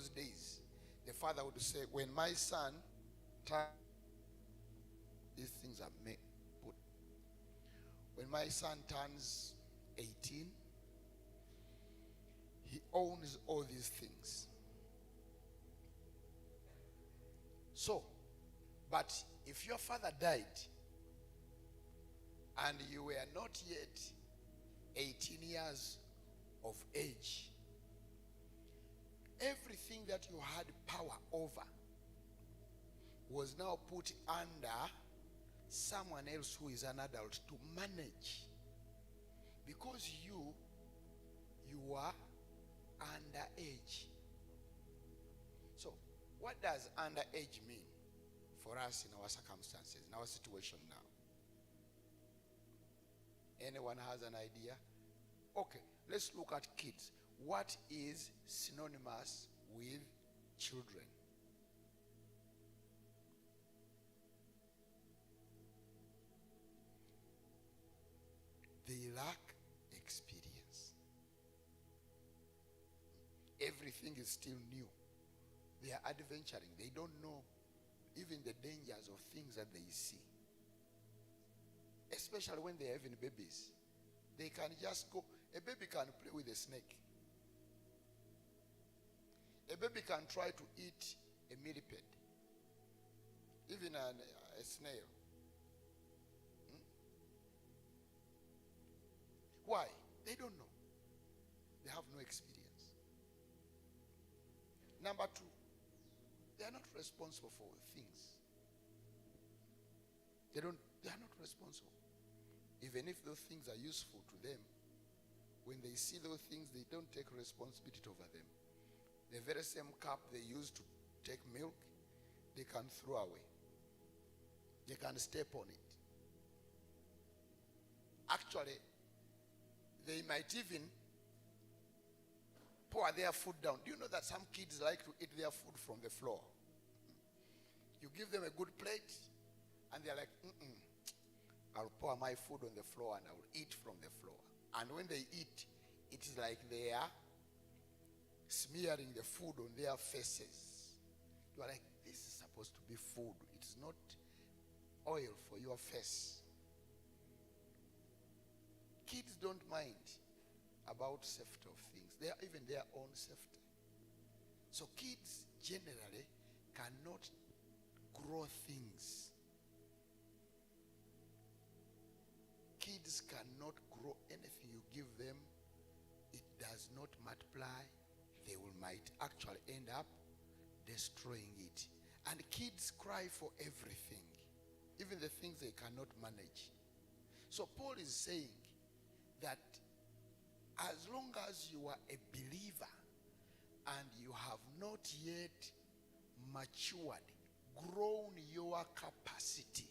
those days, the father would say, when my son these things are put. When my son turns 18, he owns all these things. So, but if your father died and you were not yet 18 years of age, everything that you had power over was now put under someone else who is an adult to manage, because you are underage. So what does underage mean for us in our circumstances, in our situation now? Anyone has an idea? Okay, let's look at kids. What is synonymous with children? They lack experience. Everything is still new. They are adventuring. They don't know even the dangers of things that they see. Especially when they are even babies. They can just go. A baby can play with a snake. A baby can try to eat a millipede, even a snail. Why? They don't know. They have no experience. Number two, they are not responsible for things. They are not responsible. Even if those things are useful to them, when they see those things, they don't take responsibility over them. The very same cup they use to take milk, they can throw away. They can step on it. Actually, they might even pour their food down. Do you know that some kids like to eat their food from the floor? You give them a good plate, and they're like, I'll pour my food on the floor and I will eat from the floor. And when they eat, it is like they are smearing the food on their faces. You are like, this is supposed to be food. It's not oil for your face. Kids don't mind about safety of things. They are even their own safety. So kids generally cannot grow things. Kids cannot grow anything you give them. It does not multiply. They might actually end up destroying it. And kids cry for everything, even the things they cannot manage. So Paul is saying that as long as you are a believer and you have not yet matured, grown your capacity,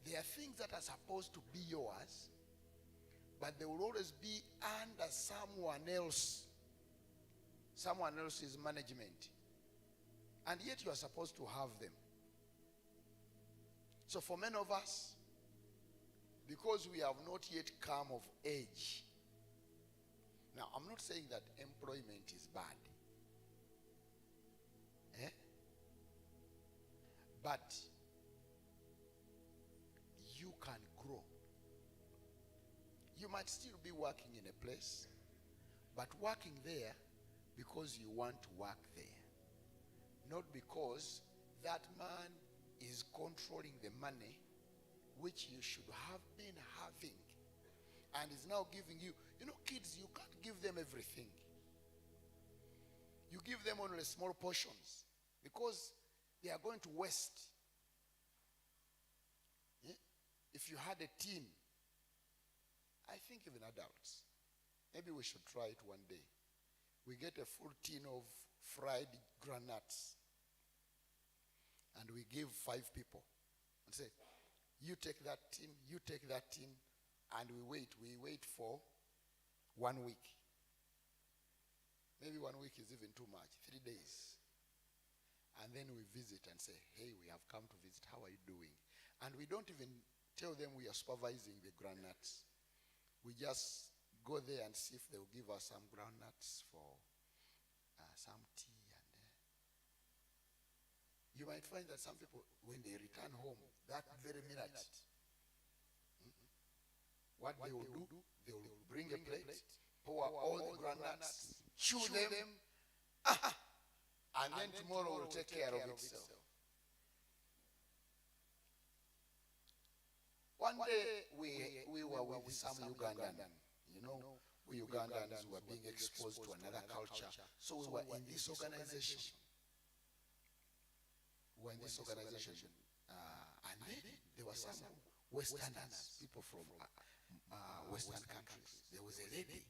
there are things that are supposed to be yours, but they will always be under someone else's management. And yet you are supposed to have them. So for many of us, because we have not yet come of age. Now, I'm not saying that employment is bad. But you can grow. You might still be working in a place, but working there because you want to work there. Not because that man is controlling the money which you should have been having and is now giving you. You know, kids, you can't give them everything. You give them only small portions because they are going to waste. If you had a tin, I think even adults, maybe we should try it one day. We get a full tin of fried granuts and we give 5 people and say, you take that tin, you take that tin, and we wait for 1 week. Maybe 1 week is even too much, 3 days. And then we visit and say, hey, we have come to visit, how are you doing? And we don't even tell them we are supervising the granuts. We just go there and see if they will give us some groundnuts for some tea. And you might find that some people, when they return home, that very minute, what they will do, they will bring a plate, pour all the groundnuts, chew them, and then tomorrow will take care of itself. One day we were with some Ugandan, we Ugandans were being exposed to another culture. So we were in this organization. And then there were some Westerners, people from Western countries. There was a lady,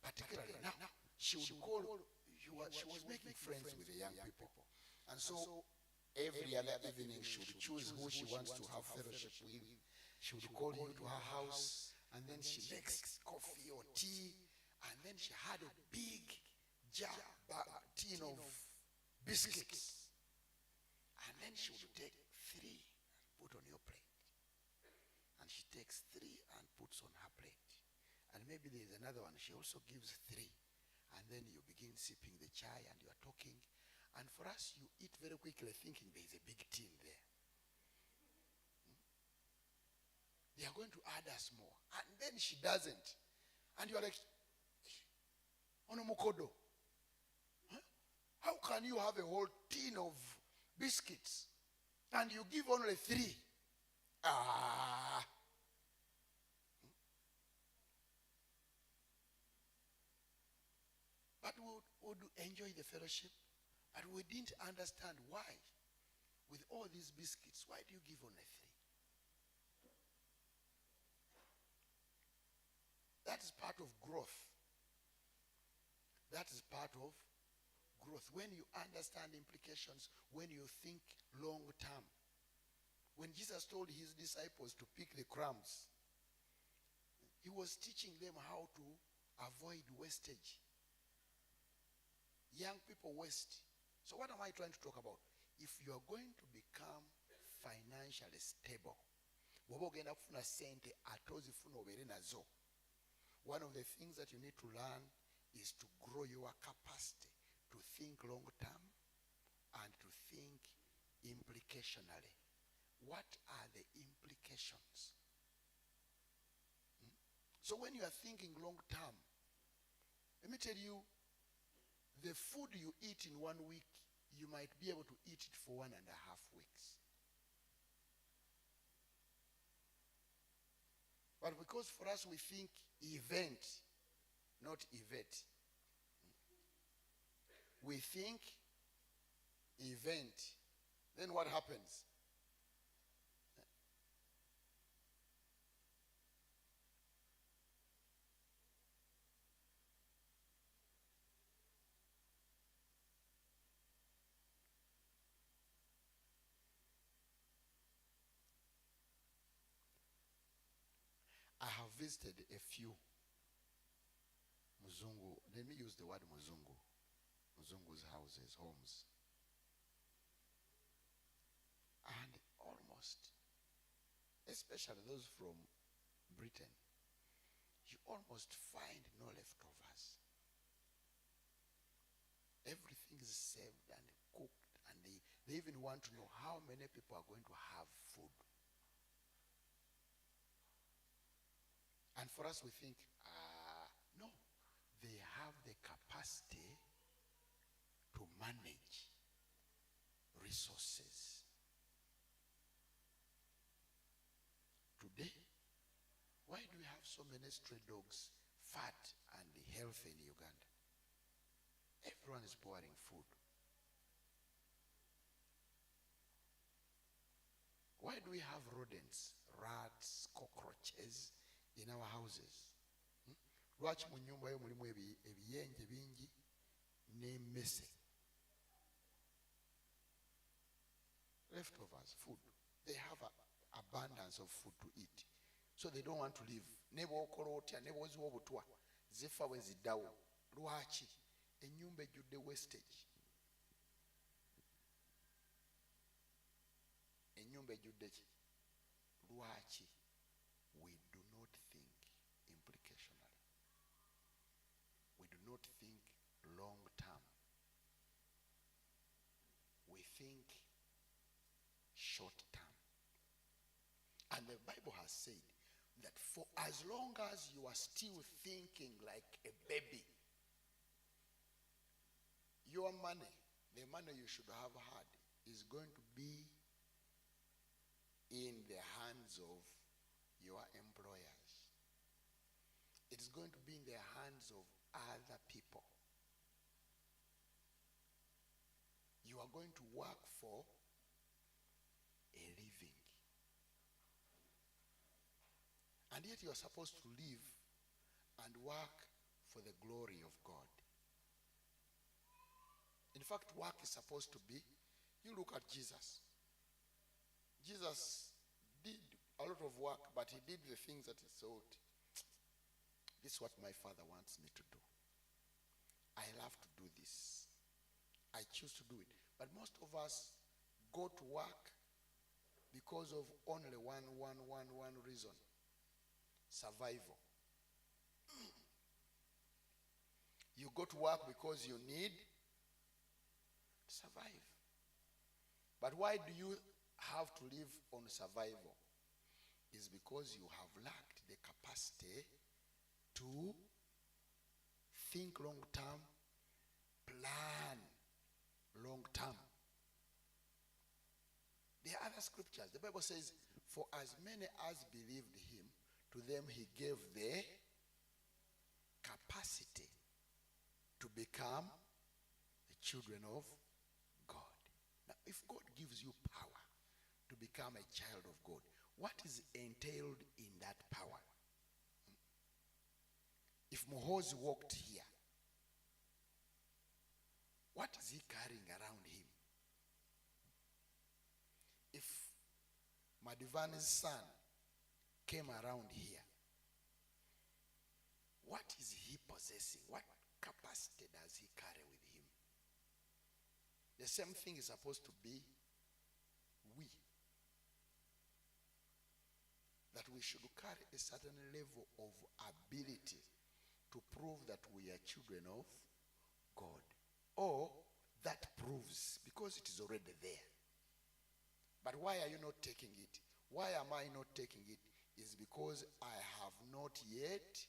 particularly now, she was making friends with the young people. And so every other evening she would choose who she wants to have fellowship with. She would call you to her house, and then she makes coffee or tea, and then she had a big tin of biscuits. And then she would take 3 and put on your plate. And she takes 3 and puts on her plate. And maybe there's another one, she also gives 3. And then you begin sipping the chai and you are talking. And for us, you eat very quickly thinking there's a big tin there. They are going to add us more. And then she doesn't. And you are like, Onomukodo, how can you have a whole tin of biscuits and you give only 3? But we would enjoy the fellowship, but we didn't understand why. With all these biscuits, why do you give only 3? That is part of growth. That is part of growth. When you understand implications, when you think long term. When Jesus told his disciples to pick the crumbs, he was teaching them how to avoid wastage. Young people waste. So what am I trying to talk about? If you are going to become financially stable, one of the things that you need to learn is to grow your capacity to think long term and to think implicationally. What are the implications? So when you are thinking long term, let me tell you, the food you eat in 1 week, you might be able to eat it for 1.5 weeks. But because for us we think event, not event. We think event. Then what happens? I have visited a few Muzungu, let me use the word Muzungu, Muzungu's houses, homes. And almost, especially those from Britain, you almost find no leftovers. Everything is served and cooked, and they even want to know how many people are going to have food. And for us, we think, no, they have the capacity to manage resources. Today, why do we have so many stray dogs, fat and healthy in Uganda? Everyone is pouring food. Why do we have rodents, rats, cockroaches in our houses? Lwaki mu nyumba yo mulimu ebiyenje bingi n'emmese? Leftovers, food. They have abundance of food to eat. So they don't want to leave. Ne bw'okola otya, ne bw'oziwa obutwa, zifa bwe ziddawo. Lwaki? Ennyumba ejjudde wastage. Ennyumba ejjudde ki? Lwaki? We do not think implicationally. not think long term. We think short term. And the Bible has said that for as long as you are still thinking like a baby, your money, the money you should have had, is going to be in the hands of your employers. It is going to be in the hands of other people. You are going to work for a living. And yet you are supposed to live and work for the glory of God. In fact, work is supposed to be, you look at Jesus. Jesus did a lot of work, but he did the things that he thought, this is what my Father wants me to do. I love to do this. I choose to do it. But most of us go to work because of only one reason: survival. You go to work because you need to survive. But why do you have to live on survival? It's because you have lacked the capacity to think long term, plan long term. There are other scriptures. The Bible says, for as many as believed him, to them he gave the capacity to become the children of God. Now, if God gives you power to become a child of God, what is entailed in that power? If Mohozi walked here, what is he carrying around him? If Madivani's son came around here, what is he possessing? What capacity does he carry with him? The same thing is supposed to be we. That we should carry a certain level of ability to prove that we are children of God. Or that proves, because it is already there. But why are you not taking it? Why am I not taking it? Is because I have not yet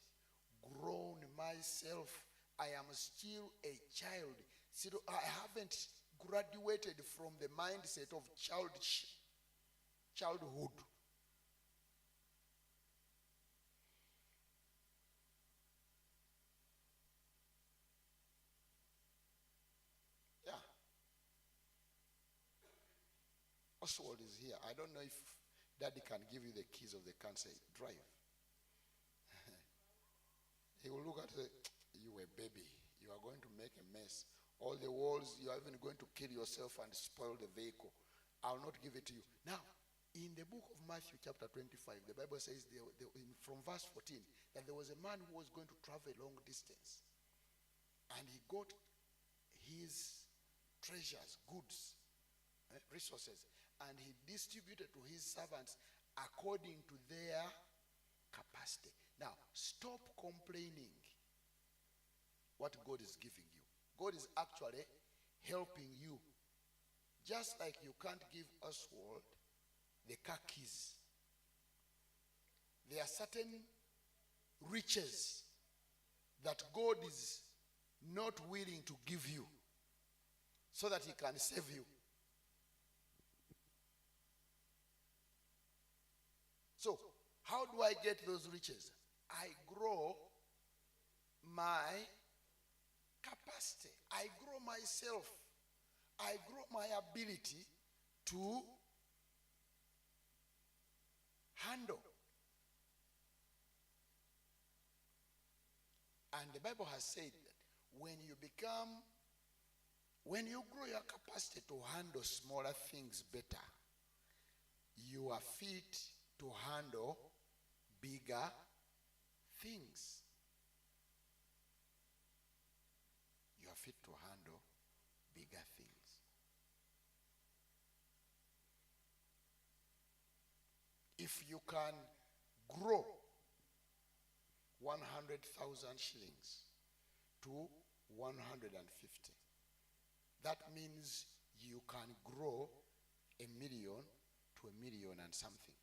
grown myself. I am still a child. Still, I haven't graduated from the mindset of childhood. Yeah. Oswald is here. I don't know if Daddy can give you the keys of the car and say, drive. He will look at it, you a baby. You are going to make a mess. All the walls, you are even going to kill yourself and spoil the vehicle. I will not give it to you. Now, in the book of Matthew chapter 25, the Bible says from verse 14 that there was a man who was going to travel a long distance. And he got his treasures, goods, resources, and he distributed to his servants according to their capacity. Now, stop complaining what God is giving you. God is actually helping you. Just like you can't give Oswald the car keys. There are certain riches that God is not willing to give you so that he can save you. So, how do I get those riches? I grow my capacity. I grow myself. I grow my ability to handle. And the Bible has said that when you grow your capacity to handle smaller things better, you are fit to handle bigger things. You are fit to handle bigger things. If you can grow 100,000 shillings to 150. That means you can grow a million to a million and something.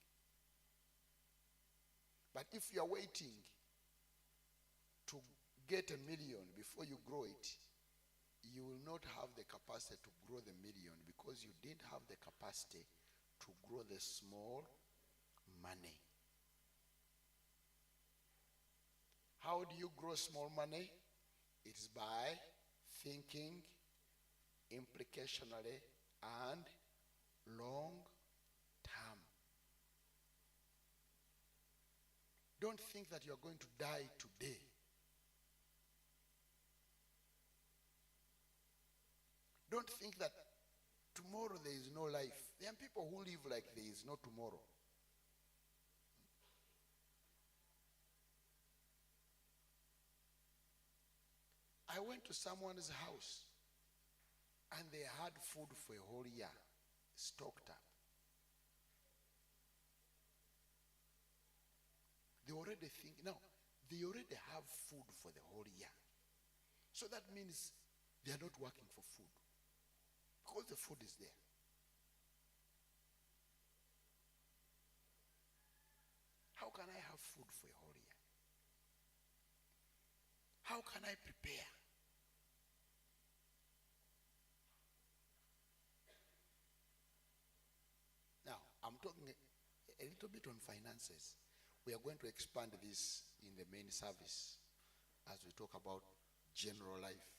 But if you are waiting to get a million before you grow it, you will not have the capacity to grow the million because you didn't have the capacity to grow the small money. How do you grow small money? It is by thinking implicationally and long term. Don't think that you are going to die today. Don't think that tomorrow there is no life. There are people who live like there is no tomorrow. I went to someone's house and they had food for a whole year, stocked up. They already think, now, they already have food for the whole year. So that means they are not working for food because the food is there. How can I have food for a whole year? How can I prepare? Now, I'm talking a little bit on finances. We are going to expand this in the main service as we talk about general life.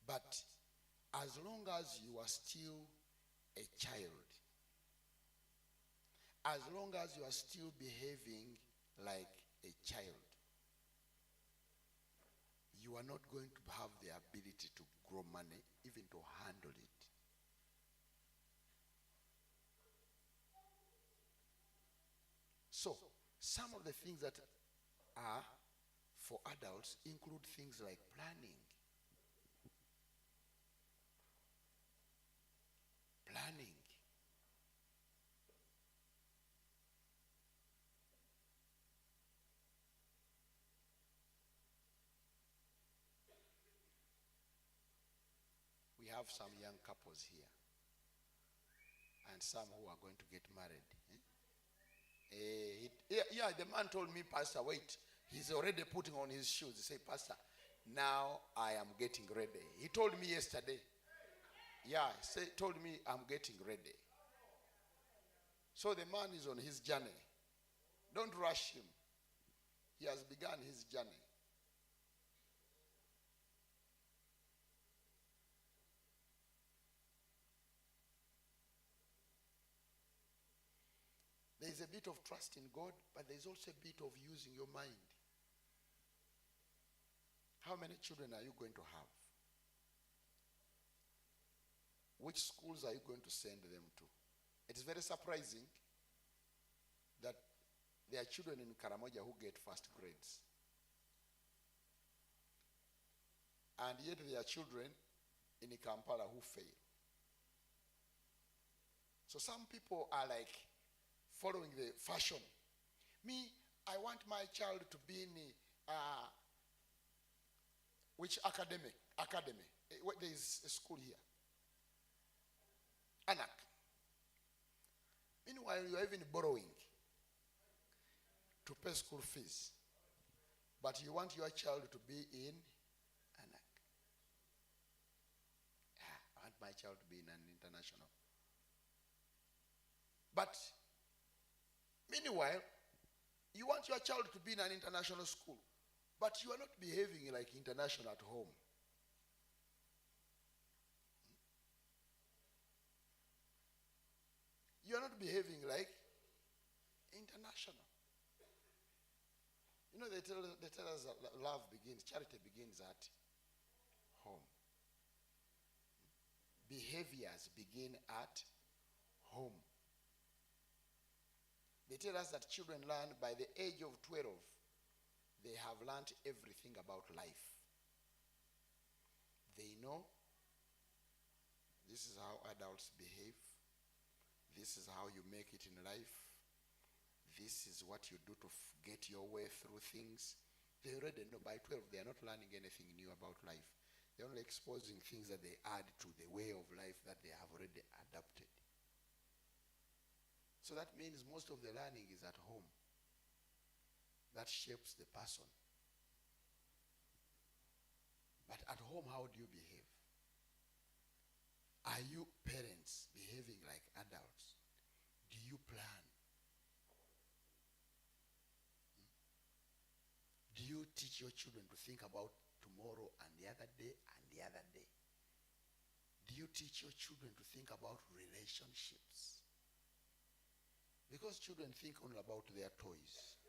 But as long as you are still a child, as long as you are still behaving like a child, you are not going to have the ability to grow money, even to handle it. So, some of the things that are for adults include things like planning. Planning. We have some young couples here and some who are going to get married. The man told me, Pastor, wait, he's already putting on his shoes. He said, Pastor, now I am getting ready. He told me yesterday. Told me I'm getting ready. So the man is on his journey. Don't rush him. He has begun his journey. There is a bit of trust in God, but there is also a bit of using your mind. How many children are you going to have? Which schools are you going to send them to? It is very surprising that there are children in Karamoja who get first grades. And yet there are children in Kampala who fail. So some people are like following the fashion. Me, I want my child to be in which academy? There is a school here. Anak. Meanwhile, you are even borrowing to pay school fees. But you want your child to be in Anak. I want my child to be in an international. But meanwhile, you want your child to be in an international school, but you are not behaving like international at home. You are not behaving like international. You know, they tell us that love begins, charity begins at home. Behaviors begin at home. They tell us that children learn by the age of 12. They have learned everything about life. They know this is how adults behave. This is how you make it in life. This is what you do to get your way through things. They already know. By 12, they are not learning anything new about life. They're only exposing things that they add to the way of life that they have already adopted. So that means most of the learning is at home. That shapes the person. But at home, how do you behave? Are you parents behaving like adults? Do you plan? Do you teach your children to think about tomorrow and the other day and the other day? Do you teach your children to think about relationships? Because children think only about their toys.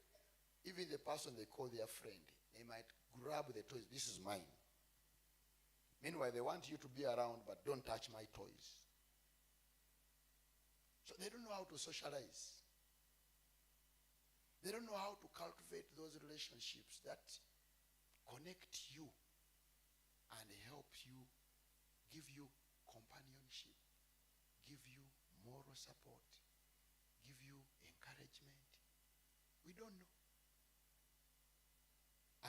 Even the person they call their friend, they might grab the toys. This is mine. Meanwhile, they want you to be around, but don't touch my toys. So they don't know how to socialize. They don't know how to cultivate those relationships that connect you and help you, give you companionship, give you moral support, give you encouragement. We don't know.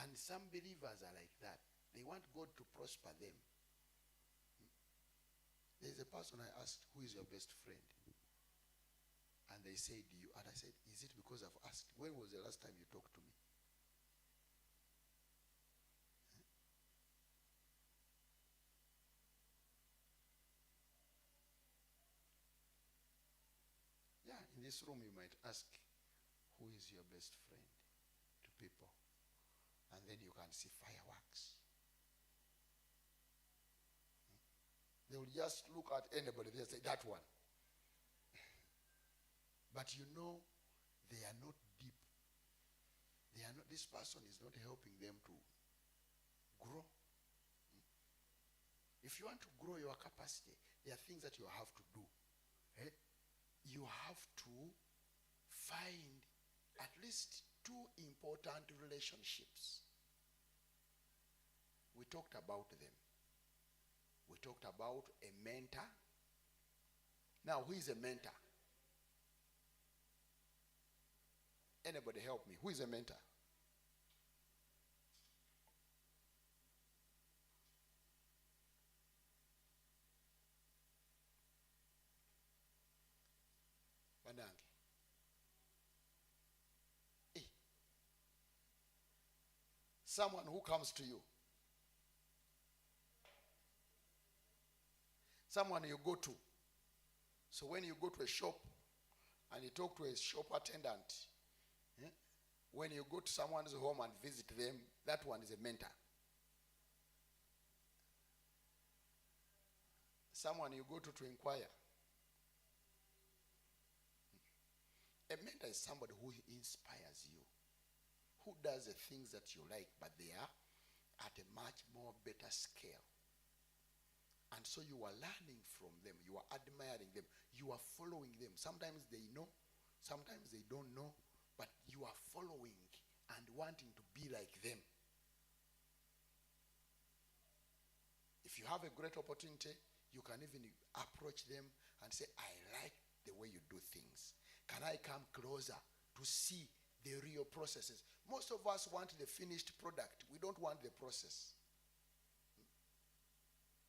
And some believers are like that. They want God to prosper them. There's a person I asked, who is your best friend? And they said, you. And I said, is it because I've asked? When was the last time you talked to me? Yeah, in this room you might ask, who is your best friend to people? And then you can see fireworks. They will just look at anybody, they'll say, that one. But you know, they are not deep. They are not, this person is not helping them to grow. If you want to grow your capacity, there are things that you have to do. You have to find at least 2 important relationships. We talked about them. We talked about a mentor. Now, who is a mentor? Anybody help me? Who is a mentor? Banange. Hey. Someone who comes to you. Someone you go to. So when you go to a shop and you talk to a shop attendant, when you go to someone's home and visit them, that one is a mentor. Someone you go to inquire. A mentor is somebody who inspires you, who does the things that you like, but they are at a much more better scale. And so you are learning from them, you are admiring them, you are following them. Sometimes they know, sometimes they don't know, but you are following and wanting to be like them. If you have a great opportunity, you can even approach them and say, I like the way you do things. Can I come closer to see the real processes? Most of us want the finished product. We don't want the process.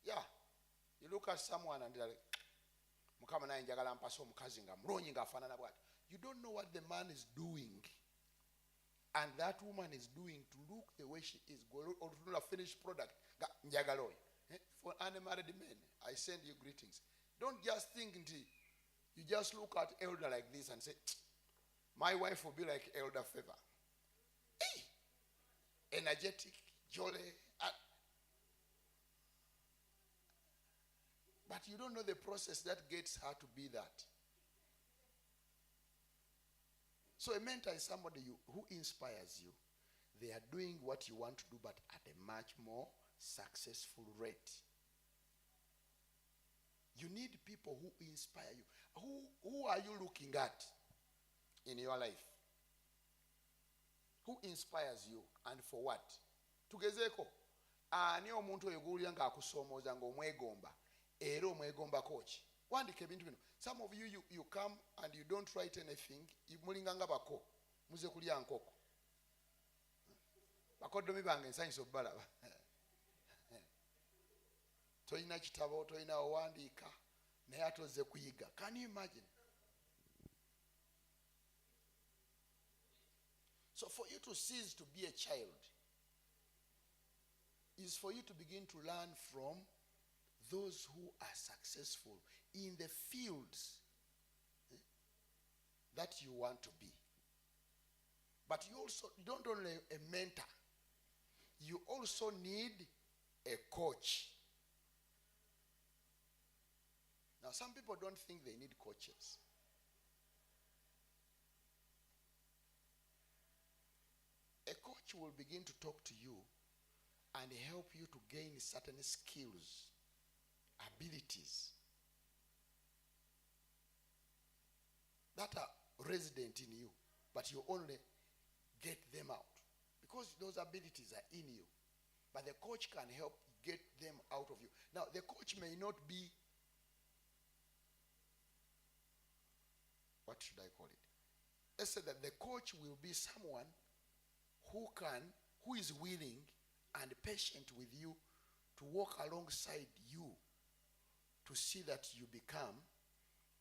Yeah. You look at someone and they're like, you don't know what the man is doing and that woman is doing to look the way she is, or to do a finished product. For unmarried men, I send you greetings. Don't just think until you just look at elder like this and say, my wife will be like Elder Favor. Hey! Energetic, jolly. But you don't know the process that gets her to be that. So a mentor is somebody who inspires you. They are doing what you want to do, but at a much more successful rate. You need people who inspire you. Who are you looking at in your life? Who inspires you and for what? Tugezeko. Ani omuntu oyo gulya nga akusomooza nga omwegomba. Era omwegomba kochi. Wandika ebintu bino. Some of you come and you don't write anything. Mulinga nga bako. Muze kulya nkoko. bakoddomi bange nsanyusa obbalaba. Tolina kitabo, tolina owandiika, naye ate ozze kuyiga. Can you imagine? So for you to cease to be a child is for you to begin to learn from those who are successful in the fields that you want to be. But you also don't only a mentor, you also need a coach. Now, some people don't think they need coaches. A coach will begin to talk to you and help you to gain certain skills, abilities that are resident in you, but you only get them out because those abilities are in you. But the coach can help get them out of you. Now, the coach may not be, what should I call it? Let's say that the coach will be someone who is willing and patient with you to walk alongside you to see that you become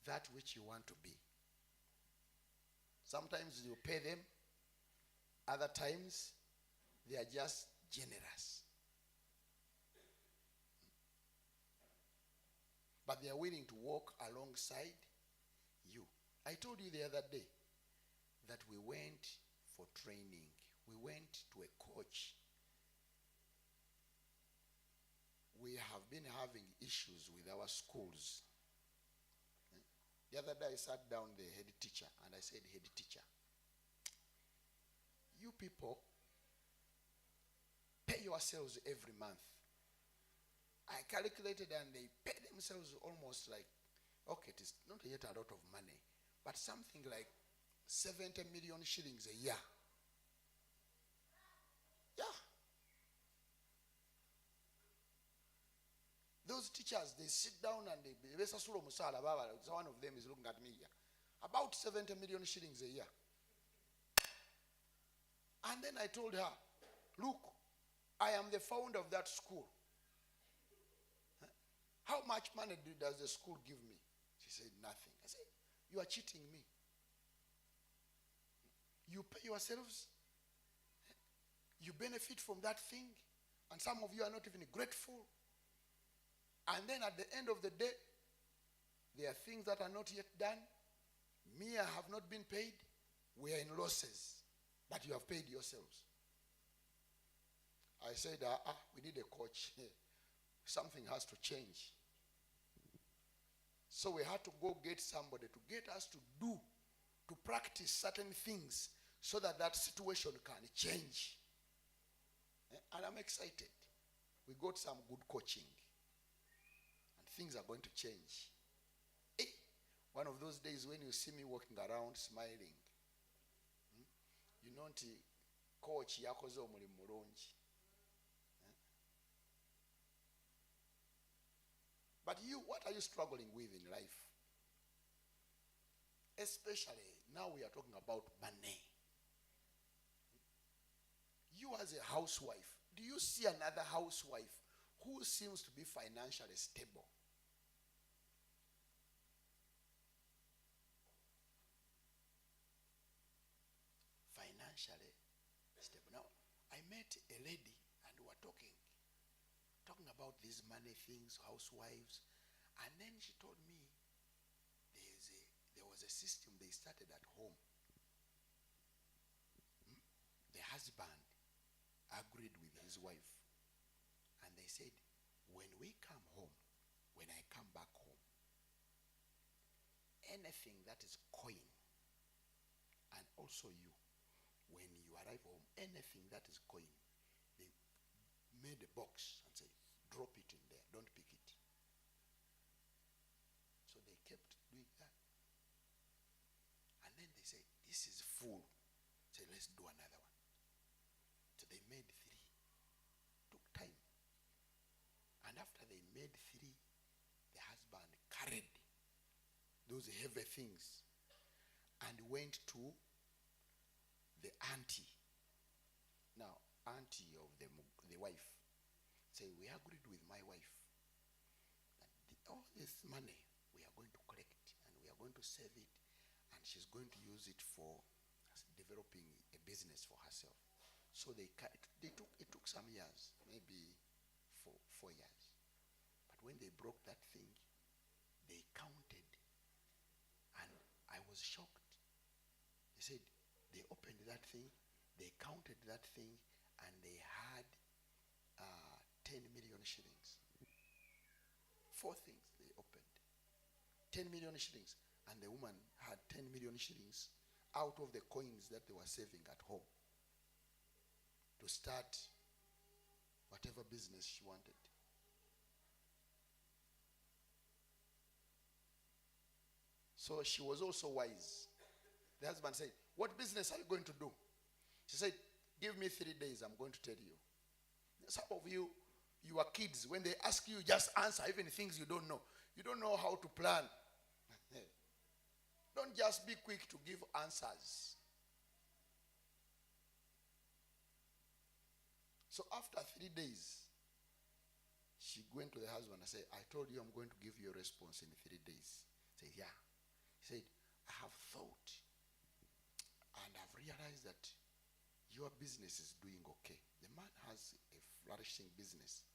that which you want to be. Sometimes you pay them, other times they are just generous. But they are willing to walk alongside you. I told you the other day that we went for training. We went to a coach. We have been having issues with our schools. The other day I sat down the head teacher and I said, head teacher, you people pay yourselves every month. I calculated and they pay themselves almost like, okay, it is not yet a lot of money, but something like 70 million shillings a year. Yeah. Those teachers, they sit down and they one of them is looking at me here. About 70 million shillings a year. And then I told her, look, I am the founder of that school. How much money does the school give me? She said, nothing. I said, you are cheating me. You pay yourselves. You benefit from that thing. And some of you are not even grateful. And then at the end of the day, there are things that are not yet done. Me, I have not been paid. We are in losses. But you have paid yourselves. I said, we need a coach. Something has to change. So we had to go get somebody to get us to practice certain things so that that situation can change. And I'm excited. We got some good coaching. And things are going to change. Hey, one of those days when you see me walking around smiling, you know, coach yakoze omulimu mulungi. But you, what are you struggling with in life? Especially now we are talking about money. You as a housewife, do you see another housewife who seems to be financially stable? Financially stable. Now, I met a lady and we were talking about these money things, housewives, and then she told me there was a system they started at home. The husband agreed with his wife, and they said, when we come home, when I come back home, anything that is coin, and also you, when you arrive home, anything that is coin, they made a box and said, drop it in there, don't pick it. So they kept doing that. And then they said, this is full. So let's do another one. So they made 3. Took time. And after they made 3, the husband carried those heavy things and went to the auntie. Now, auntie of the wife, say, we agreed with my wife that all this money we are going to collect and we are going to save it, and she's going to use it for developing a business for herself. So it took some years, maybe 4 years. But when they broke that thing, they counted, and I was shocked. They said they opened that thing, they counted that thing, and they had 10 million shillings. 4 things they opened, 10 million shillings, and the woman had 10 million shillings out of the coins that they were saving at home to start whatever business she wanted. So she was also wise. The husband said, what business are you going to do? She said, give me 3 days, I'm going to tell you. Some of you, your kids, when they ask you, just answer, even things you don't know. You don't know how to plan. Don't just be quick to give answers. So after 3 days, she went to the husband and said, I told you I'm going to give you a response in 3 days. He said, yeah. He said, I have thought and I've realized that your business is doing okay. The man has a flourishing business.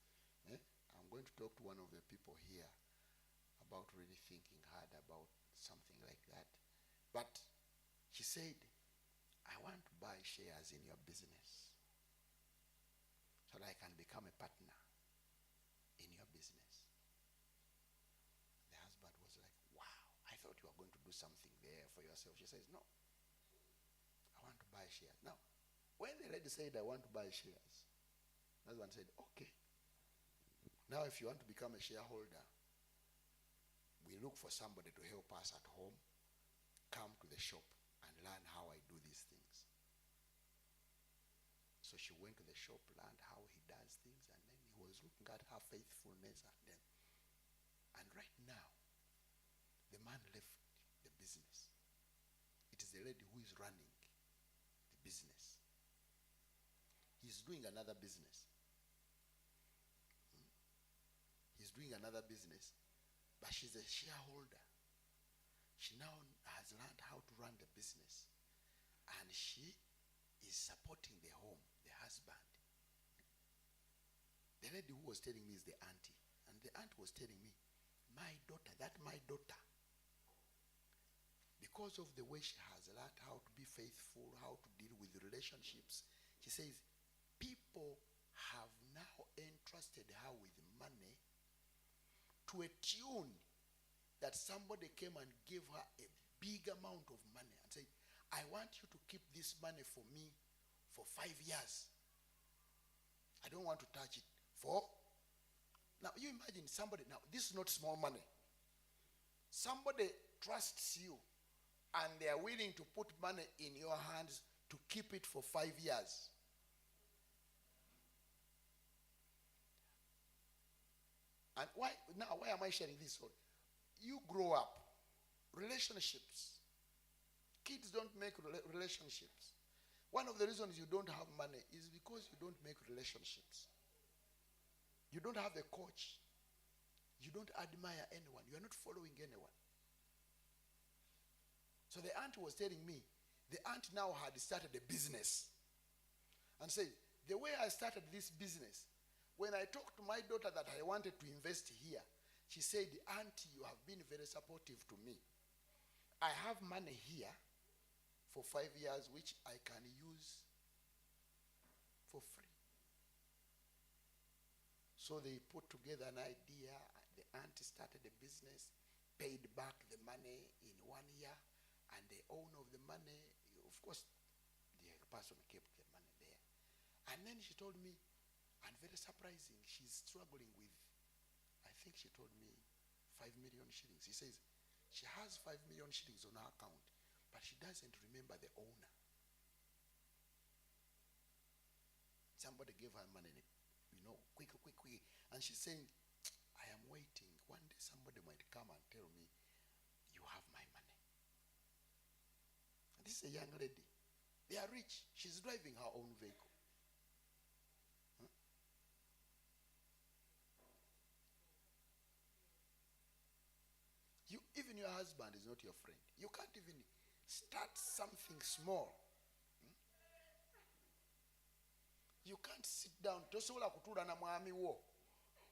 I'm going to talk to one of the people here about really thinking hard about something like that. But he said, I want to buy shares in your business so that I can become a partner in your business. The husband was like, wow, I thought you were going to do something there for yourself. She says, no, I want to buy shares. Now, when the lady said, I want to buy shares, the husband said, okay. Now, if you want to become a shareholder, we look for somebody to help us at home, come to the shop and learn how I do these things. So she went to the shop, learned how he does things, and then he was looking at her faithfulness. And right now, the man left the business. It is the lady who is running the business. He's doing another business. He's doing another business, but she's a shareholder. She now has learned how to run the business, and she is supporting the home, the husband. The lady who was telling me is the auntie, and the aunt was telling me, my daughter, because of the way she has learned how to be faithful, how to deal with relationships, she says, people have now entrusted her with money to a tune that somebody came and gave her a big amount of money and said, I want you to keep this money for me for 5 years. I don't want to touch it. Now you imagine somebody, now this is not small money. Somebody trusts you and they are willing to put money in your hands to keep it for 5 years. And why am I sharing this story? You grow up, relationships. Kids don't make relationships. One of the reasons you don't have money is because you don't make relationships. You don't have a coach. You don't admire anyone. You are not following anyone. So the aunt was telling me, the aunt now had started a business and said, the way I started this business, when I talked to my daughter that I wanted to invest here, she said, auntie, you have been very supportive to me. I have money here for 5 years, which I can use for free. So they put together an idea. The auntie started a business, paid back the money in 1 year, and the owner of the money, of course, the person kept the money there. And then she told me, and very surprising, she's struggling with, I think she told me, 5 million shillings. He says she has 5 million shillings on her account, but she doesn't remember the owner. Somebody gave her money, quick. And she's saying, I am waiting. One day somebody might come and tell me, you have my money. And this is a young lady. They are rich. She's driving her own vehicle. husband is not your friend. You can't even start something small. You can't sit down. Tosobola kutuula na mwami wo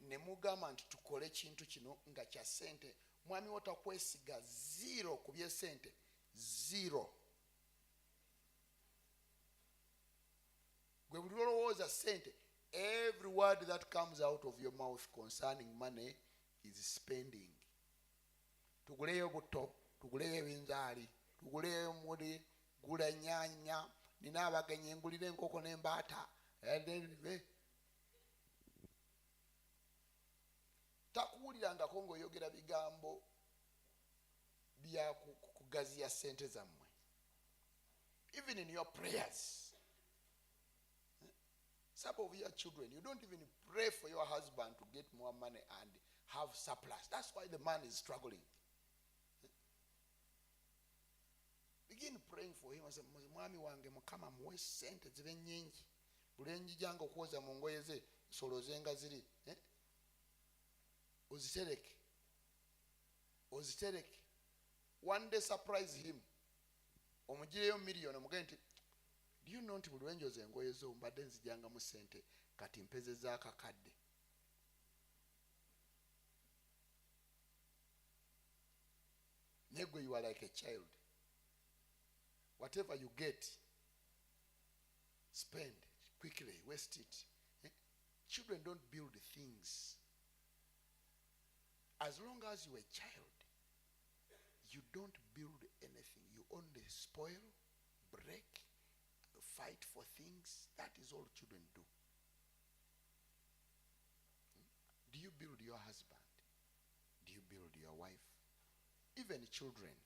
ne mugamba nti tukole kintu kino nga kya ssente. Mwami wo takwesiga zero ku by'essente. Zero. Gwe buli lwolowooza ssente, every word that comes out of your mouth concerning money is spending. Tuguleyo buto, tuguleyo ebinzaali, tuguleyo muli, gula nnyanya, nina abagenyi ngulira enkoko n'embaata. Takuwulirangako ng'oyogera bigambo bya kugaziya ssente zammwe. Even in your prayers. Some of your children, you don't even pray for your husband to get more money and have surplus. That's why the man is struggling. Begin praying for him. I say, mwami wange mukama muwe sente zibe nnyingi. Buli enjijanga okwoza mu ngoye ze soloze nga ziri. Ozitereke. One day surprise him. Omugireyo million omugende nti, do you know nti buli lwenjoza engoye zo mbadde nzijangamu ssente kati mpezeza akakadde. Negwe you are like a child. Whatever you get, spend quickly, waste it. Children don't build things. As long as you're a child, you don't build anything. You only spoil, break, fight for things. That is all children do. Do you build your husband? Do you build your wife? Even children.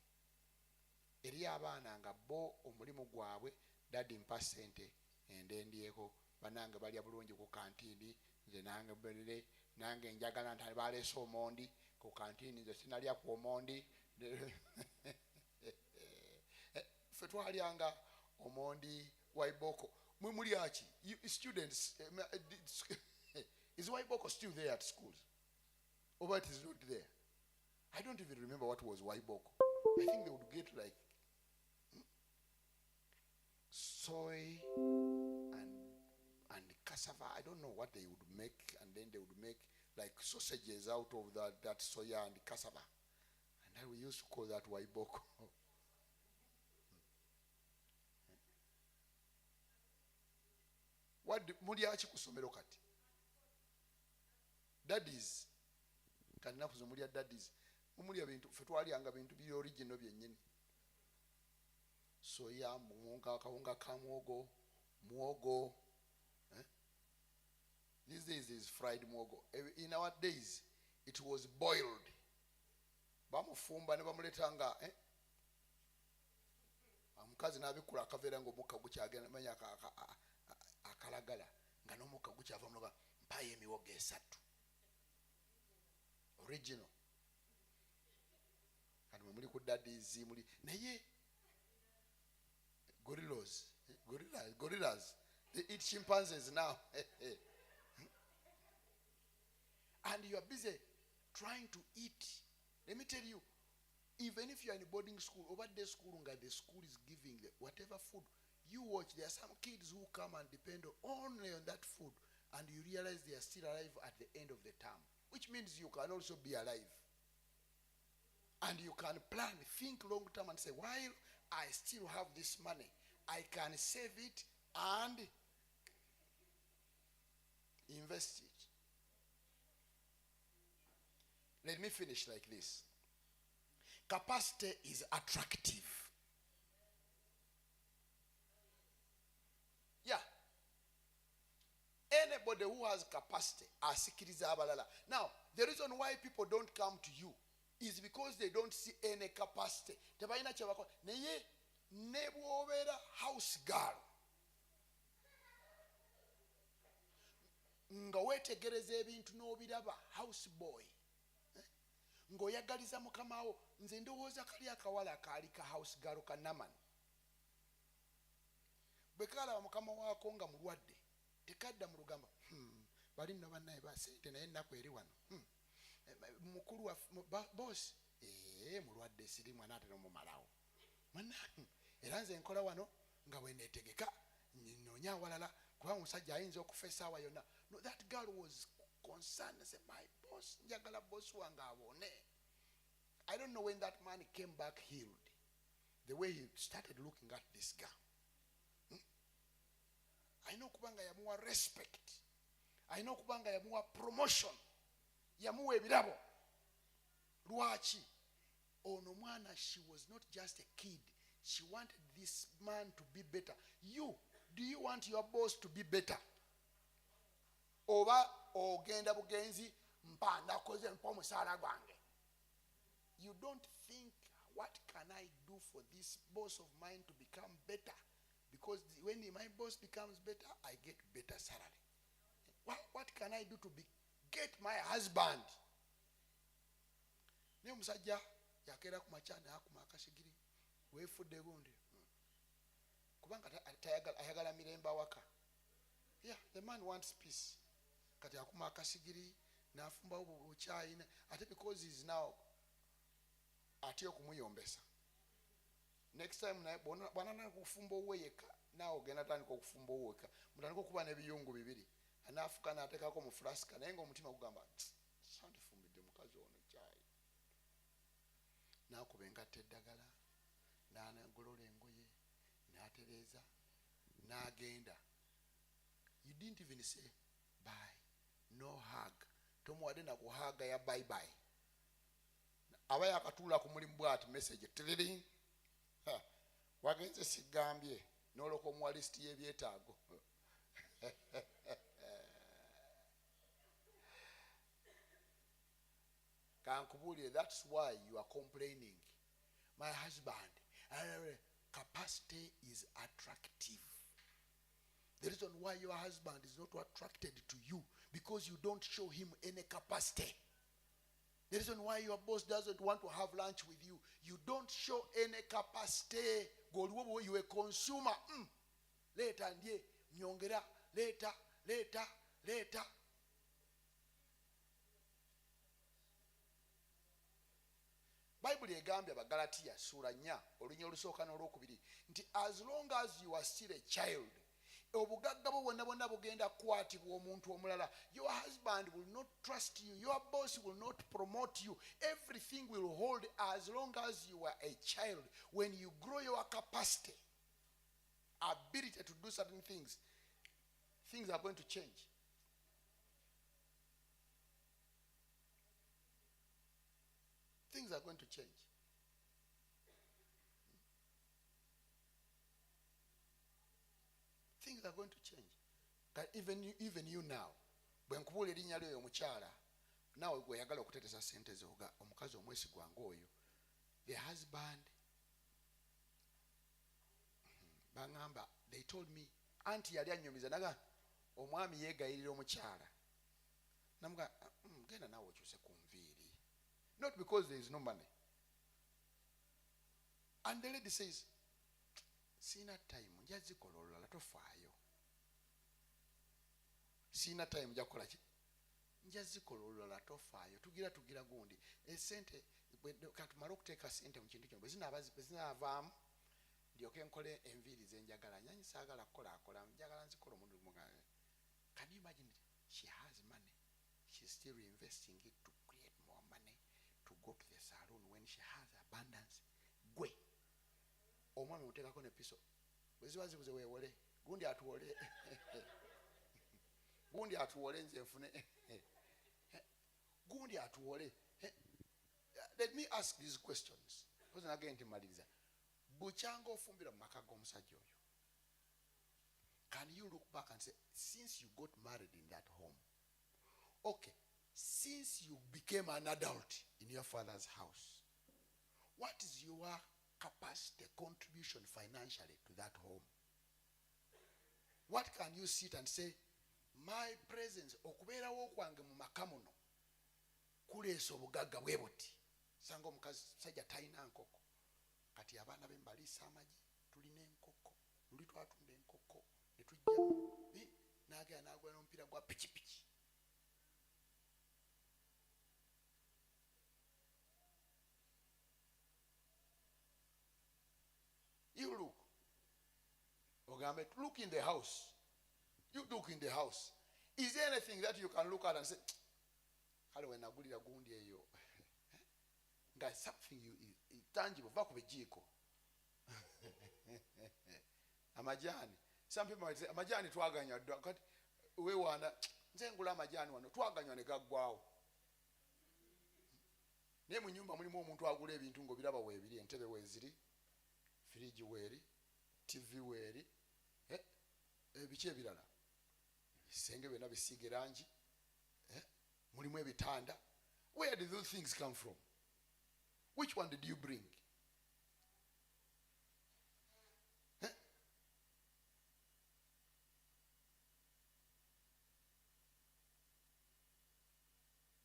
Eri abaana nga bo omulimu gwabwe daddy mpa ssente endendyeko banange balya bulungi ku kantiini nze nange berere nange njagala nti baleese omondi ku kantiini nze sinalya ku omondi. Ffe twalyanga omondi waiboko. Mwe mulya ki? Students, is waiboko still there at schools? Or it is not there? I don't even remember what was waiboko. I think they would get like soy and cassava. I don't know what they would make, and then they would make like sausages out of that soya and cassava. And then we used to call that waiboko. What mulyachi kusomero kati? Daddies. Kanakuzo mulya daddies. Mumulya bintu ffe twalyanga bintu bya original byennyini. Soya, muwonga, kawunga ka muwogo. These days is fried muwogo. In our days, it was boiled. Bamufumba ne bamuletanga. Omukazi n'abikula akaveera ng'omukka gukyagenda manya akalagala nga n'omukka gukyava muloga mpayo emiwogo 3. Original. Kati muli ku daddies muli naye gorillas. They eat chimpanzees now. And you are busy trying to eat. Let me tell you, even if you are in a boarding school, over day school, the school is giving whatever food you watch. There are some kids who come and depend only on that food, and you realize they are still alive at the end of the term, which means you can also be alive. And you can plan, think long term and say, while I still have this money, I can save it and invest it. Let me finish like this. Capacity is attractive. Yeah. Anybody who has capacity, asikiriza abalala. Now, the reason why people don't come to you is because they don't see any capacity. Tebalina kyabako. Naye ne bw'obeera house girl nga weetegereza ebintu n'obiraba, house boy, ng'oyagaliza mukama wo. Nze ndowooza kali akawala kaali ka house girl ka Naman. Bwe kalaba mukama waako nga mulwadde tekadda mu lugamba, bali nno bannaye basente naye ennaku eri wano, mukulu wa boss mulwadde sirimu anaate nomumalawo era nze nkola wano nga bwenetegeka noonya awalala kubanga omusajja ayinza okufa essaawa yonna. No, that girl was concerned. I said, my boss, njagala boss wange abone. I don't know when that man came back healed, the way he started looking at this girl. I know kubanga yamuwa respect, I know kubanga yamuwa promotion, yamuwa ebirabo. Lwaki? Ono mwana, she was not just a kid, she wanted this man to be better. You, do you want your boss to be better? Oba ogenda bugenzi mpanda koze mpa omusaala gwange. You don't think, what can I do for this boss of mine to become better? Because when my boss becomes better, I get better salary. What can I do to get my husband? Ne omusajja yakera ku machana akuma akasigiri weefudde gundi kubanga ayagala mirembe awaka. Yeah, the man wants peace. Kati akuma akasigiri n'afumbawo buchai ate because he's now atyo kumuyombesa. Next time na bwana kufumba oweyeka nawe ogenda tandika okufumba oweka mutandika okuba n'ebiyungu bibiri anaafuka n'ateekako mu flaska naye ng'omutima gugamba sandifumbidde mukazi ono chai. N'akuba engatta eddagala n'anagolola engoye n'atereeza n'agenda. You didn't even say bye, no hug. Tomuwadde na kuhaga ya bye bye. Aba yakatuula ku mulimu bw'ati message tiriri wagenze sigambye n'olwoka omuwa lisiti y'ebyetaago. Kankubulire, that's why you are complaining. My husband, capacity is attractive. The reason why your husband is not attracted to you because you don't show him any capacity. The reason why your boss doesn't want to have lunch with you, you don't show any capacity. You a consumer. Later and ye, nyongera, later. Bible egambye Abagalatiya sura 4 olunya olusooka n'olwokubiri nti as long as you are still a child, obugagga bwo bwonna bugenda kukwatibwa omuntu omulala. Your husband will not trust you, your boss will not promote you, everything will hold as long as you are a child. When you grow your capacity, ability to do certain things, things are going to change. Things are going to change. Things are going to change. That even you now, bwe nkubula erinnya lyo omukyala, nawe gwe yagala okutetesa sente zo omukazi omwesigwa ng'oyo, the husband, bangamba, they told me, anti yali annyumiza naga omwami yeegayirira omukyala. Namuga genda nawe okyuse ku nviiri. Not because there is no money. And the lady says, sina time, nja zikola olulala tofaayo. Sina time nja kukola ki? Nja zikola olulala tofaayo. Tugira gundi. Esente katumala okuteeka sente mu kintu kino bwe zinaavaamu ndyoke nkole enviiri ze njagala. Nyanyi saagala kukola njagala nzikola omuntu muganga. Can you imagine it? She has money. She's still investing it to create more money to go to the salon when she has abundance. Gwe omwami oteekako ne piso bwe ziba zibuze weewole gundi atuwole gundi atuwole nze nfune gundi atuwole. Let me ask these questions because nagenda maliriza. Bukyanga ofumbira mu maka g'omusajja oyo, can you look back and say, since you got married in that home, okay, since you became an adult in your father's house, what is your capacity, contribution financially to that home? What can you sit and say, my presence, okubeerawo kwange mu maka muno kuleesa obugagga bwe buti. Sanga omukazi sajja talina nkoko, kati abaana be mbaliisa amagi, tulina enkoko, luli twatunda enkoko ne tujjamu n'agenda n'agula n'omupiira gwa pikipiki. look in the house. You look in the house. Is there anything that you can look at and say, how when nagulira gundi eyo? There's something tangible. Amajani. Some people might say, amajani twaganya kati we wana nze ngula amajani wano twaganya ne gaggwawo. Ne mu nyumba mulimu omuntu agula ebintu ngo biraba weebiri, entebe weeziri, fridge weeri, TV weeri, ebiki ebirala. Bisenge byonna bisiige rangi, mulimu ebitanda. Where did those things come from? Which one did you bring?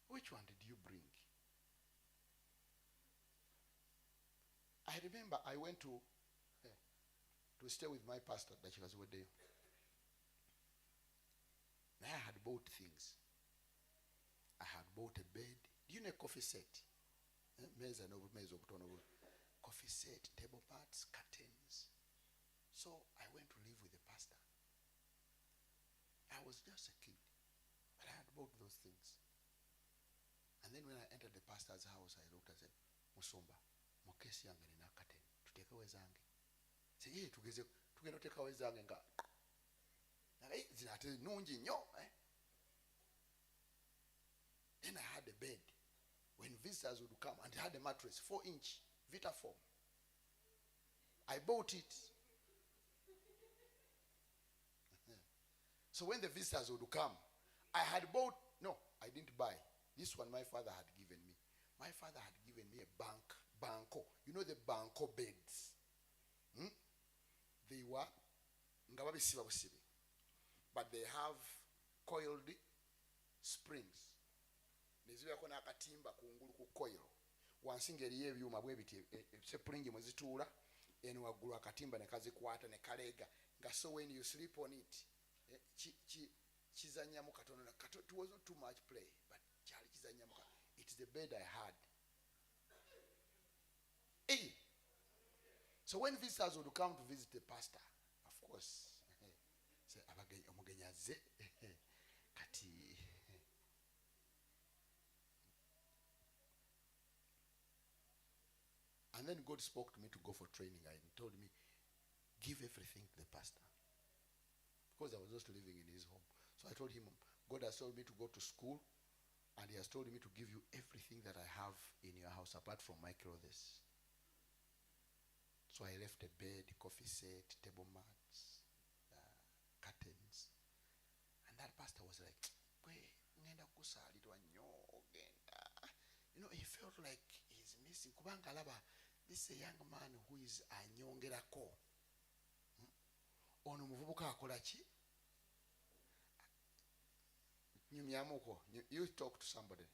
Which one did you bring? I remember I went to stay with my pastor that she was with there. I had bought things. I had bought a bed. Do you know a coffee set? Coffee set, table mats, curtains. So I went to live with the pastor. I was just a kid, but I had bought those things. And then when I entered the pastor's house, I looked and said, Musumba, mukesi yange nina curtain. Tutekewe zange. Say, yeah, tugenda tuteekawo zange nga. Zinate nungi nnyo. Then I had a bed. When visitors would come, and it had a mattress, 4-inch, Vitafoam. I bought it. So when the visitors would come, I had bought, no, I didn't buy. This one my father had given me. My father had given me a banco. You know the banco beds? They were, but they have coiled springs. Nezibako n'akatimba kungulu ku coil. Wansinga eriyo ebyuma bwe biti springi mwe zituula eno waggulu akatimba ne kazikwata ne kaleega nga so when you sleep on it kizanyamu katono na kato. It was not too much play, but kyali kizanyamu. It is the bed I had. So when visitors would come to visit the pastor, of course, say omugenyi azze kati. And then God spoke to me to go for training and told me, give everything to the pastor. Because I was just living in his home. So I told him, God has told me to go to school, and he has told me to give you everything that I have in your house apart from my clothes. So I left a bed, coffee set, table mats, curtains. And that pastor was like, you know, he felt like he's missing. This is a young man who is anyongerako. Ono muvubuka akola ki? You talk to somebody.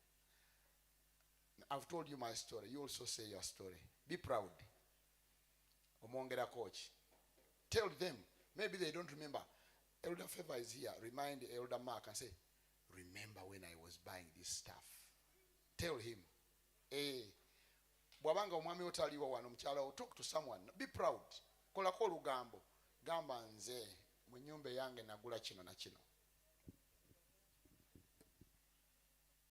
I've told you my story. You also say your story. Be proud. Omongera coach. Tell them. Maybe they don't remember. Elder Favor is here. Remind Elder Mark and say, remember when I was buying this stuff. Tell him. Bwabanga omwami otaliwo wano mukyala, talk to someone. Be proud. Kolako olugambo. Gamba nze mu nnyumba yange nagula kino na kino.